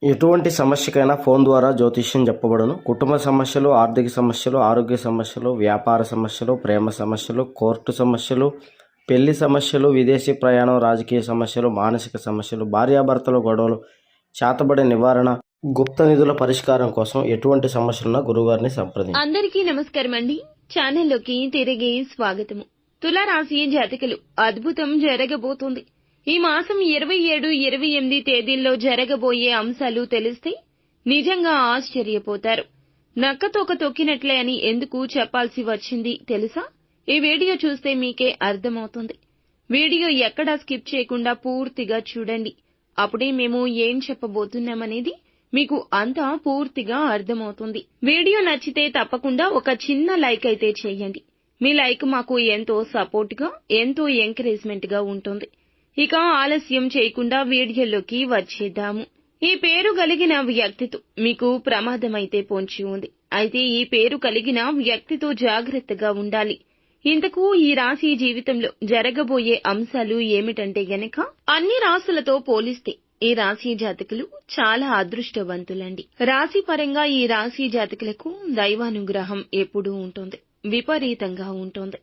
ఎటువంటి సమస్యకైనా ఫోన్ ద్వారా జ్యోతిష్యం చెప్పబడును. కుటుంబ సమస్యలు, ఆర్థిక సమస్యలు, ఆరోగ్య సమస్యలు, వ్యాపార సమస్యలు, ప్రేమ సమస్యలు, కోర్టు సమస్యలు, పెళ్లి సమస్యలు, విదేశీ ప్రయాణం, రాజకీయ సమస్యలు, మానసిక సమస్యలు, భార్యాభర్తల గొడవలు, చేతబడి నివారణ, గుప్త నిధుల పరిష్కారం కోసం ఎటువంటి సమస్యలున్నా గురుగారిని సంప్రదించండి. అందరికీ నమస్కారం అండి. ఛానల్లోకి తిరిగి స్వాగతము. తులారాశి జాతకులు అద్భుతం జరగబోతుంది. ఈ మాసం 27, 28 తేదీల్లో జరగబోయే అంశాలు తెలిస్తే నిజంగా ఆశ్చర్యపోతారు. నక్కతోక తొక్కినట్లే అని ఎందుకు చెప్పాల్సి వచ్చింది తెలుసా? ఈ వీడియో చూస్తే మీకే అర్థమవుతుంది. వీడియో ఎక్కడా స్కిప్ చేయకుండా పూర్తిగా చూడండి. అప్పుడే మేము ఏం చెప్పబోతున్నామనేది మీకు అంతా పూర్తిగా అర్థమవుతుంది. వీడియో నచ్చితే తప్పకుండా ఒక చిన్న లైక్ అయితే చేయండి. మీ లైక్ మాకు ఎంతో సపోర్ట్ గా, ఎంతో ఎంకరేజ్మెంట్ గా ఉంటుంది. ఇక ఆలస్యం చేయకుండా వీడియోలోకి వచ్చేద్దాము. ఈ పేరు కలిగిన వ్యక్తితో మీకు ప్రమాదమైతే పొంచి ఉంది. అయితే ఈ పేరు కలిగిన వ్యక్తితో జాగ్రత్తగా ఉండాలి. ఇంతకు ఈ రాశి జీవితంలో జరగబోయే అంశాలు ఏమిటంటే గనక, అన్ని రాశులతో పోలిస్తే ఈ రాశి జాతకులు చాలా అదృష్టవంతులండి. రాశి పరంగా ఈ రాశి జాతకులకు దైవానుగ్రహం ఎప్పుడూ ఉంటుంది, విపరీతంగా ఉంటుంది.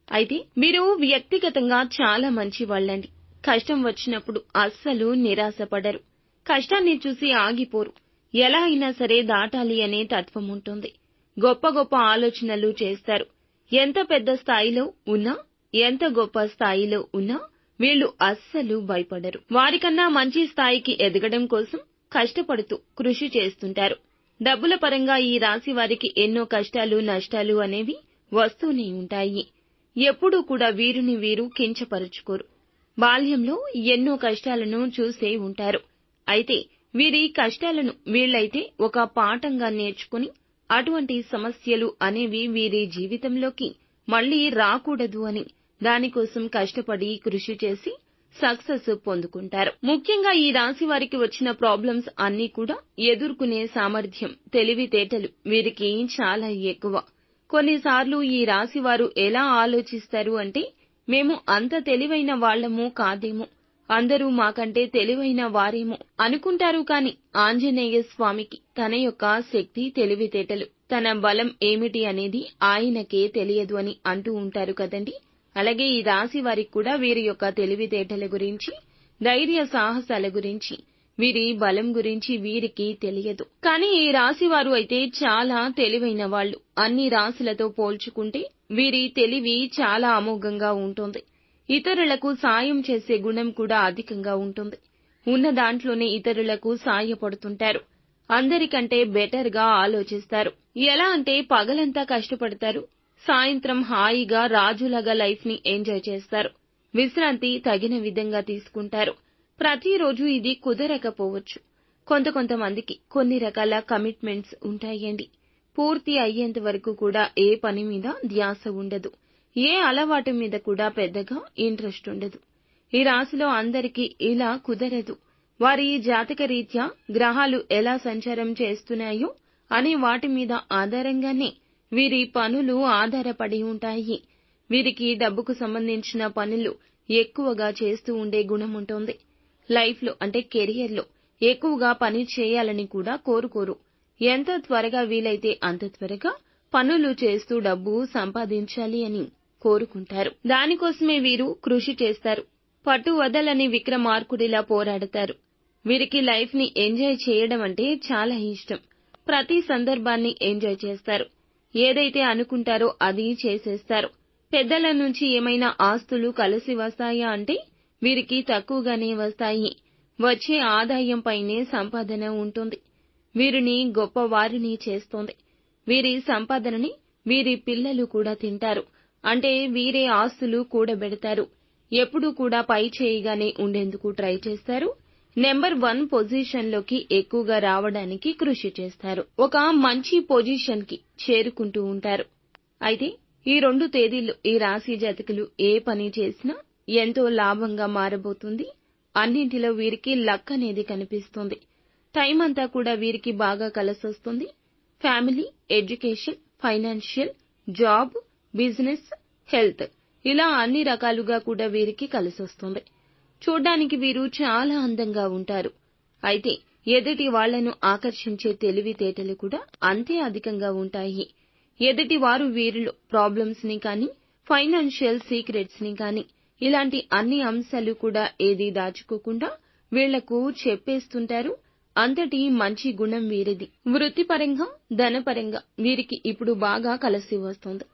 అయితే మీరు వ్యక్తిగతంగా చాలా మంచి వాళ్ళండి. కష్టం వచ్చినప్పుడు అస్సలు నిరాశపడరు. కష్టాన్ని చూసి ఆగిపోరు. ఎలా అయినా సరే దాటాలి అనే తత్వం ఉంటుంది. గొప్ప గొప్ప ఆలోచనలు చేస్తారు. ఎంత పెద్ద స్థాయిలో ఉన్నా, ఎంత గొప్ప స్థాయిలో ఉన్నా వీళ్లు అస్సలు భయపడరు. వారికన్నా మంచి స్థాయికి ఎదగడం కోసం కష్టపడుతూ కృషి చేస్తుంటారు. డబ్బుల పరంగా ఈ రాశి వారికి ఎన్నో కష్టాలు, నష్టాలు అనేవి వస్తూనే ఉంటాయి. ఎప్పుడూ కూడా వీరిని వీరు కించపరుచుకోరు. బాల్యంలో ఎన్నో కష్టాలను చూసే ఉంటారు. అయితే వీరి కష్టాలను వీళ్లైతే ఒక పాఠంగా నేర్చుకుని అటువంటి సమస్యలు అనేవి వీరి జీవితంలోకి మళ్లీ రాకూడదు అని దానికోసం కష్టపడి కృషి చేసి సక్సెస్ పొందుకుంటారు. ముఖ్యంగా ఈ రాశి వారికి వచ్చిన ప్రాబ్లమ్స్ అన్నీ కూడా ఎదుర్కొనే సామర్థ్యం, తెలివితేటలు వీరికి చాలా ఎక్కువ. కొన్నిసార్లు ఈ రాశి వారు ఎలా ఆలోచిస్తారు అంటే, మేము అంత తెలివైన వాళ్లము కాదేమో, అందరూ మాకంటే తెలివైన వారేమో అనుకుంటారు. కాని ఆంజనేయ స్వామికి తన యొక్క శక్తి, తెలివితేటలు, తన బలం ఏమిటి అనేది ఆయనకే తెలియదు అని అంటూ ఉంటారు కదండి. అలాగే ఈ రాశి వారికి కూడా వీరి యొక్క తెలివితేటల గురించి, ధైర్య సాహసాల గురించి, వీరి బలం గురించి వీరికి తెలియదు. కానీ ఈ రాశి వారు అయితే చాలా తెలివైన వాళ్ళు. అన్ని రాశులతో పోల్చుకుంటే వీరి తెలివి చాలా అమోఘంగా ఉంటుంది. ఇతరులకు సాయం చేసే గుణం కూడా అధికంగా ఉంటుంది. ఉన్న దాంట్లోనే ఇతరులకు సాయపడుతుంటారు. అందరికంటే బెటర్ గా ఆలోచిస్తారు. ఎలా అంటే పగలంతా కష్టపడతారు, సాయంత్రం హాయిగా రాజులాగా లైఫ్ ని ఎంజాయ్ చేస్తారు. విశ్రాంతి తగిన విధంగా తీసుకుంటారు. ప్రతిరోజు ఇది కుదరకపోవచ్చు. కొంతమందికి కొన్ని రకాల కమిట్మెంట్స్ ఉంటాయండి. పూర్తి అయ్యేంత వరకు కూడా ఏ పని మీద ధ్యాస ఉండదు. ఏ అలవాటు మీద కూడా పెద్దగా ఇంట్రెస్ట్ ఉండదు. ఈ రాశిలో అందరికీ ఇలా కుదరదు. వారి జాతక రీత్యా గ్రహాలు ఎలా సంచారం చేస్తున్నాయో అనే వాటి మీద ఆధారంగానే వీరి పనులు ఆధారపడి ఉంటాయి. వీరికి డబ్బుకు సంబంధించిన పనులు ఎక్కువగా చేస్తూ ఉండే గుణం ఉంటుంది. లైఫ్ లో అంటే కెరియర్ లో ఎక్కువగా పని చేయాలని కూడా కోరుకోరు. ఎంత త్వరగా వీలైతే అంత త్వరగా పనులు చేస్తూ డబ్బు సంపాదించాలి అని కోరుకుంటారు. దానికోసమే వీరు కృషి చేస్తారు. పట్టు వదలని విక్రమార్కుడిలా పోరాడతారు. వీరికి లైఫ్ ని ఎంజాయ్ చేయడం అంటే చాలా ఇష్టం. ప్రతి సందర్భాన్ని ఎంజాయ్ చేస్తారు. ఏదైతే అనుకుంటారో అది చేసేస్తారు. పెద్దల నుంచి ఏమైనా ఆస్తులు కలిసి వస్తాయా అంటే వీరికి తక్కువగానే వస్తాయి. వచ్చే ఆదాయంపైనే సంపాదన ఉంటుంది. వీరిని గొప్పవారిని చేస్తోంది. వీరి సంపాదనని వీరి పిల్లలు కూడా తింటారు. అంటే వీరే ఆస్తులు కూడబెడతారు. ఎప్పుడూ కూడా పై చేయిగానే ఉండేందుకు ట్రై చేస్తారు. నెంబర్ 1 పొజిషన్ లోకి ఎక్కువగా రావడానికి కృషి చేస్తారు. ఒక మంచి పొజిషన్ కి చేరుకుంటూ ఉంటారు. అయితే ఈ 2 తేదీల్లో ఈ రాశి జాతకులు ఏ పని చేసినా ఎంతో లాభంగా మారబోతుంది. అన్నింటిలో వీరికి లక్ అనేది కనిపిస్తుంది. టైం అంతా కూడా వీరికి బాగా కలిసొస్తుంది. Family, education, financial, job, business, health ఇలా అన్ని రకాలుగా కూడా వీరికి కలిసొస్తుంది. చూడ్డానికి వీరు చాలా అందంగా ఉంటారు. అయితే ఎదుటి వాళ్లను ఆకర్షించే తెలివితేటలు కూడా అంతే అధికంగా ఉంటాయి. ఎదుటి వారు వీరిలో ప్రాబ్లమ్స్ ని కానీ, ఫైనాన్షియల్ సీక్రెట్స్ ని కానీ, ఇలాంటి అన్ని అంశాలు కూడా ఏదీ దాచుకోకుండా వీళ్లకు చెప్పేస్తుంటారు. అంతటి మంచి గుణం వీరిది. వృత్తిపరంగా, ధనపరంగా వీరికి ఇప్పుడు బాగా కలిసి వస్తుంది.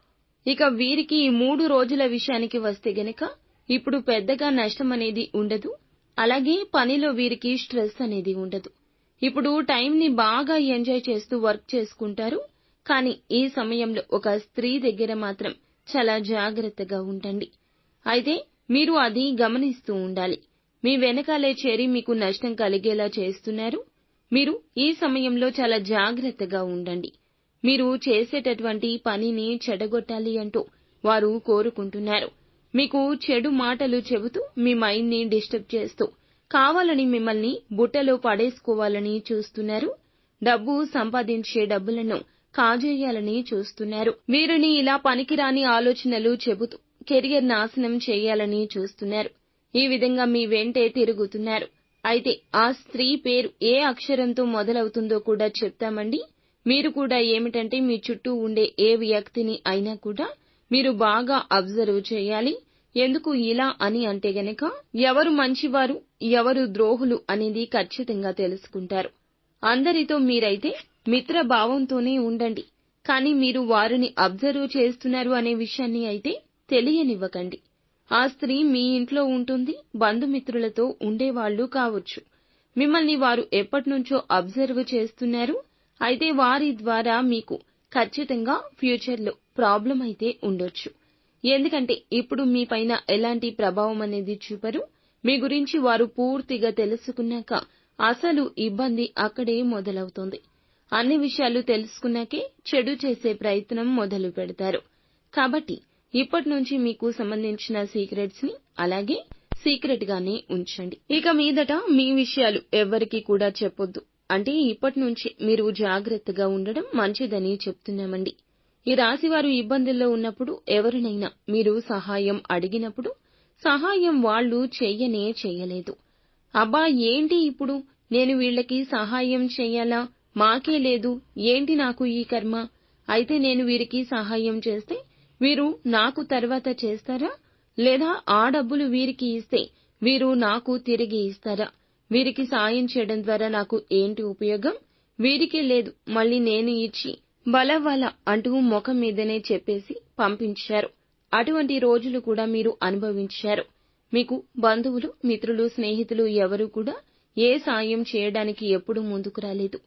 ఇక వీరికి ఈ 3 రోజుల విషయానికి వస్తే గనక ఇప్పుడు పెద్దగా నష్టమనేది ఉండదు. అలాగే పనిలో వీరికి స్ట్రెస్ అనేది ఉండదు. ఇప్పుడు టైంని బాగా ఎంజాయ్ చేస్తూ వర్క్ చేసుకుంటారు. కానీ ఈ సమయంలో ఒక స్త్రీ దగ్గర మాత్రం చాలా జాగ్రత్తగా ఉండండి. అయితే మీరు అది గమనిస్తూ ఉండాలి. మీ వెనకాలే చేరి మీకు నష్టం కలిగేలా చేస్తున్నారు. మీరు ఈ సమయంలో చాలా జాగ్రత్తగా ఉండండి. మీరు చేసేటటువంటి పనిని చెడగొట్టాలి అంటూ వారు కోరుకుంటున్నారు. మీకు చెడు మాటలు చెబుతూ మీ మైండ్ ని డిస్టర్బ్ చేస్తూ కావాలని మిమ్మల్ని బుట్టలో పడేసుకోవాలని చూస్తున్నారు. డబ్బు సంపాదించే డబ్బులను కాజేయాలని చూస్తున్నారు. వీరిని ఇలా పనికిరాని ఆలోచనలు చెబుతూ కెరియర్ నాశనం చేయాలని చూస్తున్నారు. ఈ విధంగా మీ వెంటే తిరుగుతున్నారు. అయితే ఆ స్త్రీ పేరు ఏ అక్షరంతో మొదలవుతుందో కూడా చెప్తామండి. మీరు కూడా ఏమిటంటే మీ చుట్టూ ఉండే ఏ వ్యక్తిని అయినా కూడా మీరు బాగా అబ్జర్వ్ చేయాలి. ఎందుకు ఇలా అని అంటే గనక ఎవరు మంచివారు, ఎవరు ద్రోహులు అనేది ఖచ్చితంగా తెలుసుకుంటారు. అందరితో మీరైతే మిత్రభావంతోనే ఉండండి. కానీ మీరు వారిని అబ్జర్వ్ చేస్తున్నారు అనే విషయాన్ని అయితే తెలియనివ్వకండి. ఆ స్త్రీ మీ ఇంట్లో ఉంటుంది, బంధుమిత్రులతో ఉండేవాళ్లు కావచ్చు. మిమ్మల్ని వారు ఎప్పటినుంచో అబ్జర్వ్ చేస్తున్నారు. అయితే వారి ద్వారా మీకు ఖచ్చితంగా ఫ్యూచర్లో ప్రాబ్లం అయితే ఉండొచ్చు. ఎందుకంటే ఇప్పుడు మీ పైన ఎలాంటి ప్రభావం అనేది చూపరు. మీ గురించి వారు పూర్తిగా తెలుసుకున్నాక అసలు ఇబ్బంది అక్కడే మొదలవుతుంది. అన్ని విషయాలు తెలుసుకున్నాకే చెడు చేసే ప్రయత్నం మొదలు పెడతారు. కాబట్టి ఇప్పటి నుంచి మీకు సంబంధించిన సీక్రెట్స్ ని అలాగే సీక్రెట్ గానే ఉంచండి. ఇక మీదట మీ విషయాలు ఎవ్వరికీ కూడా చెప్పొద్దు. అంటే ఇప్పటి నుంచి మీరు జాగ్రత్తగా ఉండడం మంచిదని చెప్తున్నామండి. ఈ రాశివారు ఇబ్బందుల్లో ఉన్నప్పుడు ఎవరినైనా మీరు సహాయం అడిగినప్పుడు సహాయం వాళ్ళు చెయ్యలేదు. అబ్బా ఏంటి ఇప్పుడు నేను వీళ్ళకి సహాయం చెయ్యాలా, మాకే లేదు, ఏంటి నాకు ఈ కర్మ, అయితే నేను వీరికి సహాయం చేస్తే వీరు నాకు తర్వాత చేస్తారా, లేదా ఆ డబ్బులు వీరికి ఇస్తే వీరు నాకు తిరిగి ఇస్తారా, వీరికి సాయం చేయడం ద్వారా నాకు ఏంటి ఉపయోగం, వీరికే లేదు మళ్ళీ నేను ఇచ్చి బలవల అంటూ ముఖం మీదనే చెప్పేసి పంపించారు. అటువంటి రోజులు కూడా మీరు అనుభవించారు. మీకు బంధువులు, మిత్రులు, స్నేహితులు ఎవరూ కూడా ఏ సాయం చేయడానికి ఎప్పుడూ ముందుకు రాలేదు.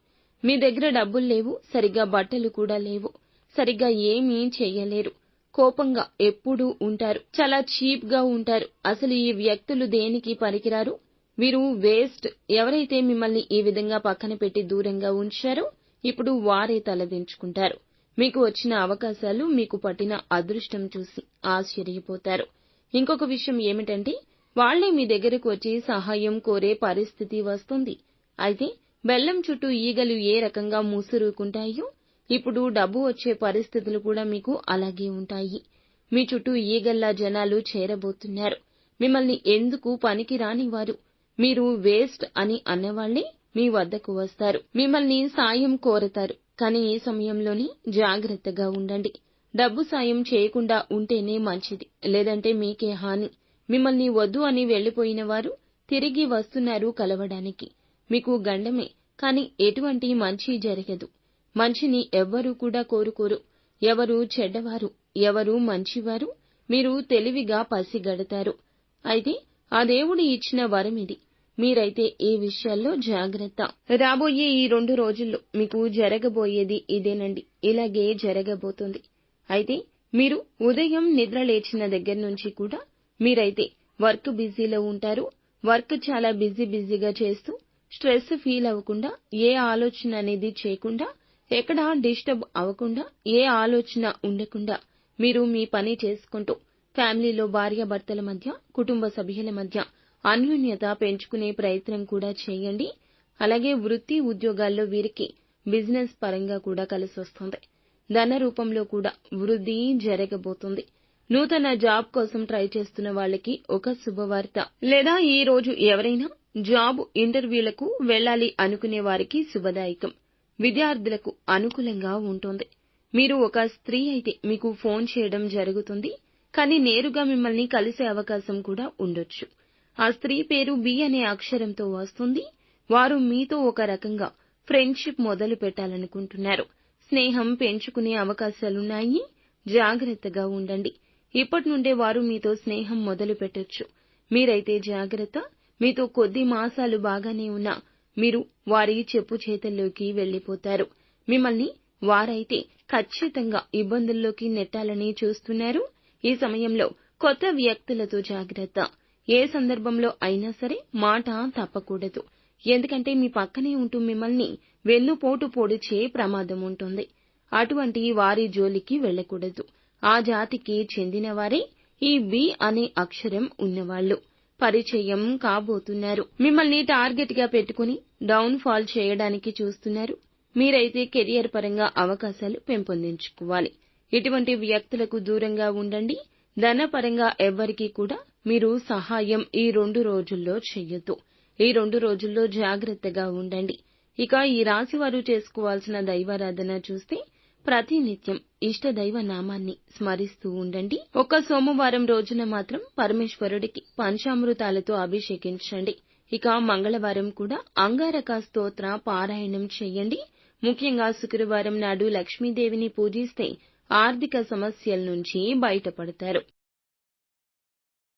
మీ దగ్గర డబ్బులు లేవు, సరిగ్గా బట్టలు కూడా లేవు, సరిగ్గా ఏమీ చెయ్యలేరు, కోపంగా ఎప్పుడూ ఉంటారు, చాలా చీప్ గా ఉంటారు. అసలు ఈ వ్యక్తులు దేనికి పనికిరారు, వీరు వేస్ట్. ఎవరైతే మిమ్మల్ని ఈ విధంగా పక్కన పెట్టి దూరంగా ఉంచారో ఇప్పుడు వారే తలదించుకుంటారు. మీకు వచ్చిన అవకాశాలు, మీకు పట్టిన అదృష్టం చూసి ఆశ్చర్యపోతారు. ఇంకొక విషయం ఏమిటంటే వాళ్లే మీ దగ్గరకు వచ్చి సహాయం కోరే పరిస్థితి వస్తుంది. అయితే బెల్లం చుట్టూ ఈగలు ఏ రకంగా ముసురుకుంటాయో ఇప్పుడు డబ్బు వచ్చే పరిస్థితులు కూడా మీకు అలాగే ఉంటాయి. మీ చుట్టూ ఈగల్లా జనాలు చేరబోతున్నారు. మిమ్మల్ని ఎందుకు పనికి రానివారు, మీరు వేస్ట్ అని అన్నవాళ్లే మీ వద్దకు వస్తారు. మిమ్మల్ని సాయం కోరతారు. కానీ ఈ సమయంలోనే జాగ్రత్తగా ఉండండి. డబ్బు సాయం చేయకుండా ఉంటేనే మంచిది, లేదంటే మీకే హాని. మిమ్మల్ని వద్దు అని వెళ్లిపోయిన వారు తిరిగి వస్తున్నారు కలవడానికి. మీకు గండమే, కానీ ఎటువంటి మంచి జరగదు. మంచిని ఎవ్వరూ కూడా కోరుకోరు. ఎవరు చెడ్డవారు, ఎవరు మంచివారు మీరు తెలివిగా పసిగడతారు. అయితే ఆ దేవుడు ఇచ్చిన వరమిది. మీరైతే ఈ విషయాల్లో జాగ్రత్త. రాబోయే ఈ 2 రోజుల్లో మీకు జరగబోయేది ఇదేనండి. ఇలాగే జరగబోతుంది. అయితే మీరు ఉదయం నిద్ర లేచిన దగ్గర నుంచి కూడా మీరైతే వర్క్ బిజీలో ఉంటారు. వర్క్ చాలా బిజీగా చేస్తూ స్ట్రెస్ ఫీల్ అవ్వకుండా, ఏ ఆలోచన అనేది చేయకుండా, ఎక్కడా డిస్టర్బ్ అవ్వకుండా, ఏ ఆలోచన ఉండకుండా మీరు మీ పని చేసుకుంటూ ఫ్యామిలీలో భార్యాభర్తల మధ్య, కుటుంబ సభ్యుల మధ్య అన్యోన్యత పెంచుకునే ప్రయత్నం కూడా చేయండి. అలాగే వృత్తి ఉద్యోగాల్లో వీరికి బిజినెస్ పరంగా కూడా కలిసొస్తుంది. ధన రూపంలో కూడా వృద్ధి జరగబోతుంది. నూతన జాబ్ కోసం ట్రై చేస్తున్న వాళ్ళకి ఒక శుభవార్త. లేదా ఈ రోజు ఎవరైనా జాబ్ ఇంటర్వ్యూలకు వెళ్ళాలి అనుకునే వారికి శుభదాయకం. విద్యార్థులకు అనుకూలంగా ఉంటుంది. మీరు ఒక స్త్రీ అయితే మీకు ఫోన్ చేయడం జరుగుతుంది. కానీ నేరుగా మిమ్మల్ని కలిసే అవకాశం కూడా ఉండొచ్చు. ఆ స్త్రీ పేరు బి అనే అక్షరంతో వస్తుంది. వారు మీతో ఒక రకంగా ఫ్రెండ్షిప్ మొదలు పెట్టాలనుకుంటున్నారు. స్నేహం పెంచుకునే అవకాశాలున్నాయి. జాగ్రత్తగా ఉండండి. ఇప్పటి నుండే వారు మీతో స్నేహం మొదలు పెట్టొచ్చు. మీరైతే జాగ్రత్త. మీతో కొద్ది మాసాలు బాగానే ఉన్నా మీరు వారి చెప్పు చేతల్లోకి వెళ్లిపోతారు. మిమ్మల్ని వారైతే ఖచ్చితంగా ఇబ్బందుల్లోకి నెట్టాలని చూస్తున్నారు. ఈ సమయంలో కొత్త వ్యక్తులతో జాగ్రత్త. ఏ సందర్భంలో అయినా సరే మాట తప్పకూడదు. ఎందుకంటే మీ పక్కనే ఉంటూ మిమ్మల్ని వెన్నుపోటు పొడిచే ప్రమాదం ఉంటుంది. అటువంటి వారి జోలికి వెళ్ళకూడదు. ఆ జాతికి చెందినవారే ఈ బి అనే అక్షరం ఉన్నవాళ్లు పరిచయం కాబోతున్నారు. మిమ్మల్ని టార్గెట్ గా పెట్టుకుని డౌన్ ఫాల్ చేయడానికి చూస్తున్నారు. మీరైతే కెరియర్ పరంగా అవకాశాలు పెంపొందించుకోవాలి. ఇటువంటి వ్యక్తులకు దూరంగా ఉండండి. ధనపరంగా ఎవ్వరికీ కూడా మీరు సహాయం ఈ 2 రోజుల్లో చెయ్యొద్దు. ఈ 2 రోజుల్లో జాగ్రత్తగా ఉండండి. ఇక ఈ రాశి వారు చేసుకోవాల్సిన దైవారాధన చూస్తే ప్రతినిత్యం ఇష్టదైవ నామాన్ని స్మరిస్తూ ఉండండి. ఒక్క సోమవారం రోజున మాత్రం పరమేశ్వరుడికి పంచామృతాలతో అభిషేకించండి. ఇక మంగళవారం కూడా అంగారక స్తోత్ర పారాయణం చేయండి. ముఖ్యంగా శుక్రవారం నాడు లక్ష్మీదేవిని పూజిస్తే ఆర్థిక సమస్యల నుంచి బయటపడతారు.